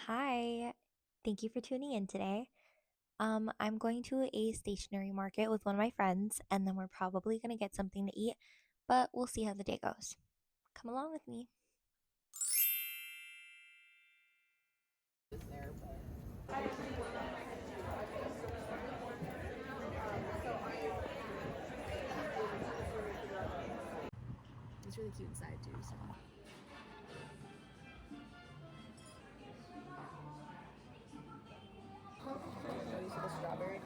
Hi, thank you for tuning in today. I'm going to a stationery market with one of my friends, and then we're probably going to get something to eat, but we'll see how the day goes. Come along with me. It's really cute inside too. So. Oh, you see the strawberry?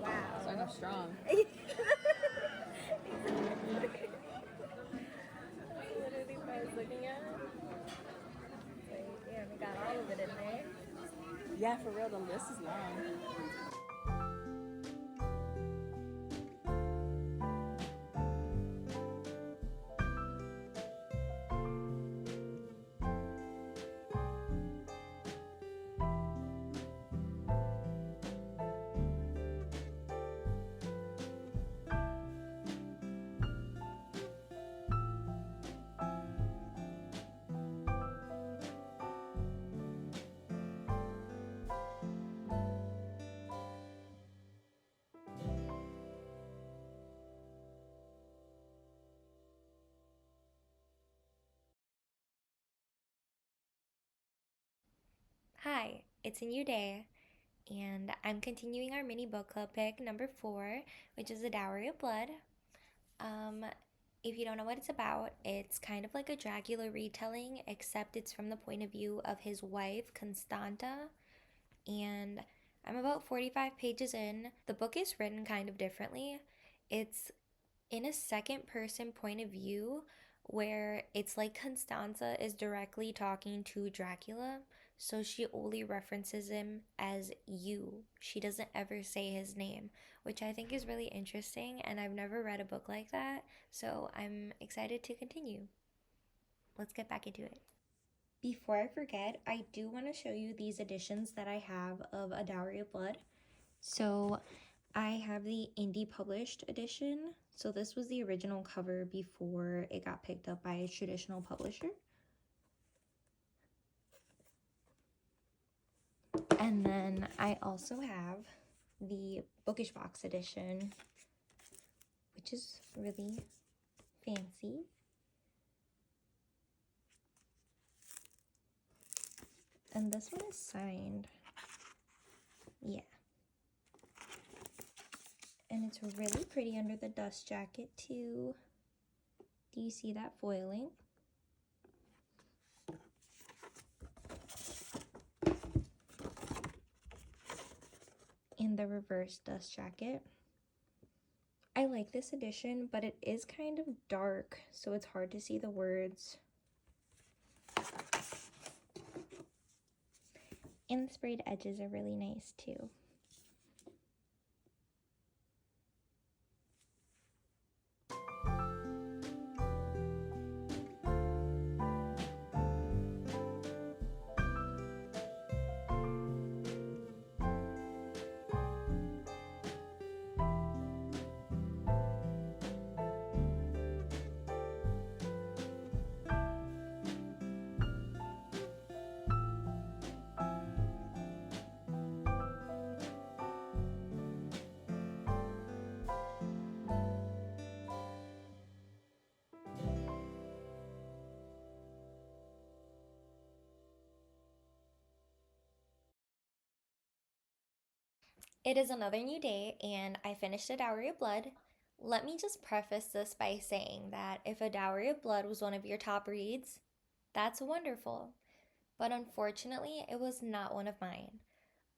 Wow. Starting off strong. Literally what I was looking at. Like, yeah, we got all of it in there. Yeah, for real, the list is long. Hi, it's a new day, and I'm continuing our mini book club pick number 4, which is The Dowry of Blood. Um, if you don't know what it's about, it's kind of like a Dracula retelling, except it's from the point of view of his wife, Constanta. And I'm about 45 pages in. The book is written kind of differently. It's in a second person point of view where it's like Constanza is directly talking to Dracula, so she only references him as you. She doesn't ever say his name, which I think is really interesting, and I've never read a book like that, so I'm excited to continue. Let's get back into it. Before I forget, I do want to show you these editions that I have of A Dowry of Blood. So I have the indie published edition. So this was the original cover before it got picked up by a traditional publisher. And then I also have the bookish box edition, which is really fancy. And this one is signed. Yeah. And it's really pretty under the dust jacket too. Do you see that foiling? In the reverse dust jacket. I like this edition, but it is kind of dark, so it's hard to see the words. And the sprayed edges are really nice too. It is another new day, and I finished A Dowry of Blood. Let me just preface this by saying that if A Dowry of Blood was one of your top reads, that's wonderful. But unfortunately, it was not one of mine.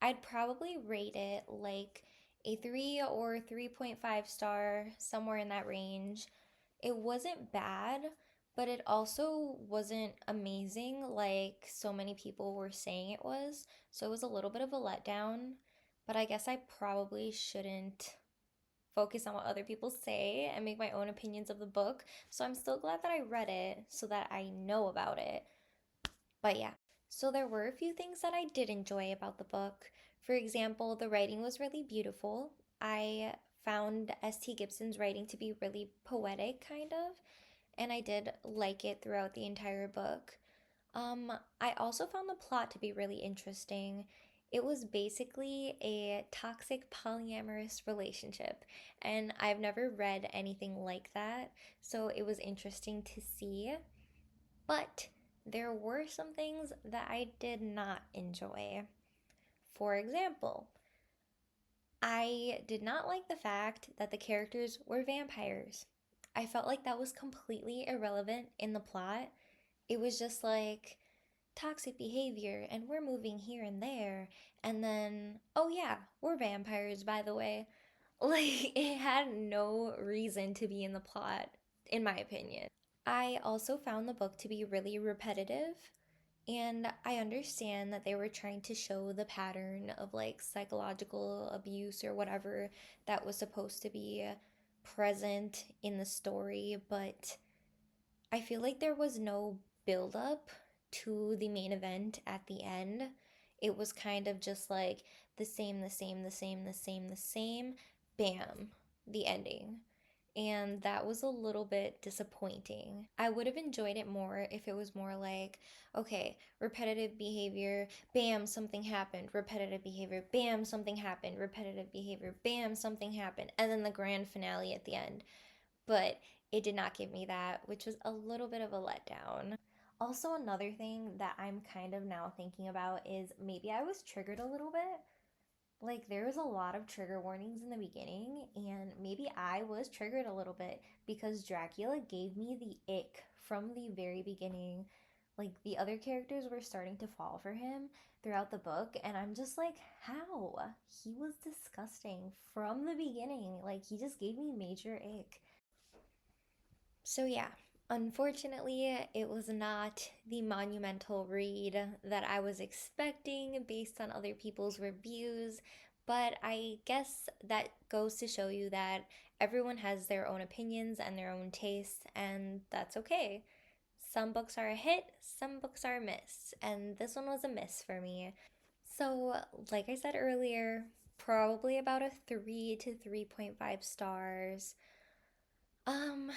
I'd probably rate it like a 3 or 3.5 star, somewhere in that range. It wasn't bad, but it also wasn't amazing like so many people were saying it was. So it was a little bit of a letdown, but I guess I probably shouldn't focus on what other people say and make my own opinions of the book. So I'm still glad that I read it so that I know about it. But yeah, so there were a few things that I did enjoy about the book. For example, the writing was really beautiful. I found S.T. Gibson's writing to be really poetic, kind of, and I did like it throughout the entire book. I also found the plot to be really interesting. It was basically a toxic polyamorous relationship, and I've never read anything like that, so it was interesting to see. But there were some things that I did not enjoy. For example, I did not like the fact that the characters were vampires. I felt like that was completely irrelevant in the plot. It was just like toxic behavior and we're moving here and there. And then, oh yeah, we're vampires, by the way. Like, it had no reason to be in the plot, in my opinion. I also found the book to be really repetitive. And I understand that they were trying to show the pattern of like psychological abuse or whatever that was supposed to be present in the story, but I feel like there was no build up to the main event at the end. It was kind of just like the same, the same, the same, the same, the same, bam, the ending. And that was a little bit disappointing. I would have enjoyed it more if it was more like, okay, repetitive behavior, bam, something happened, repetitive behavior, bam, something happened, repetitive behavior, bam, something happened, and then the grand finale at the end. But it did not give me that, which was a little bit of a letdown. Also, another thing that I'm kind of now thinking about is maybe I was triggered a little bit. Like, there was a lot of trigger warnings in the beginning, and maybe I was triggered a little bit because Dracula gave me the ick from the very beginning. Like, the other characters were starting to fall for him throughout the book, and I'm just like, how? He was disgusting from the beginning. Like, he just gave me major ick. So, yeah, unfortunately, it was not the monumental read that I was expecting based on other people's reviews, but I guess that goes to show you that everyone has their own opinions and their own tastes, and that's okay. Some books are a hit, some books are a miss, and this one was a miss for me. So, like I said earlier, probably about a 3 to 3.5 stars. Um,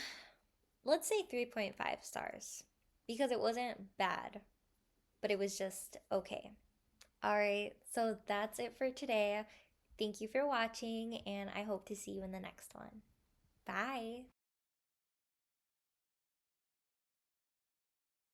let's say 3.5 stars because it wasn't bad, but it was just okay. All right, so that's it for today. Thank you for watching, and I hope to see you in the next one. Bye.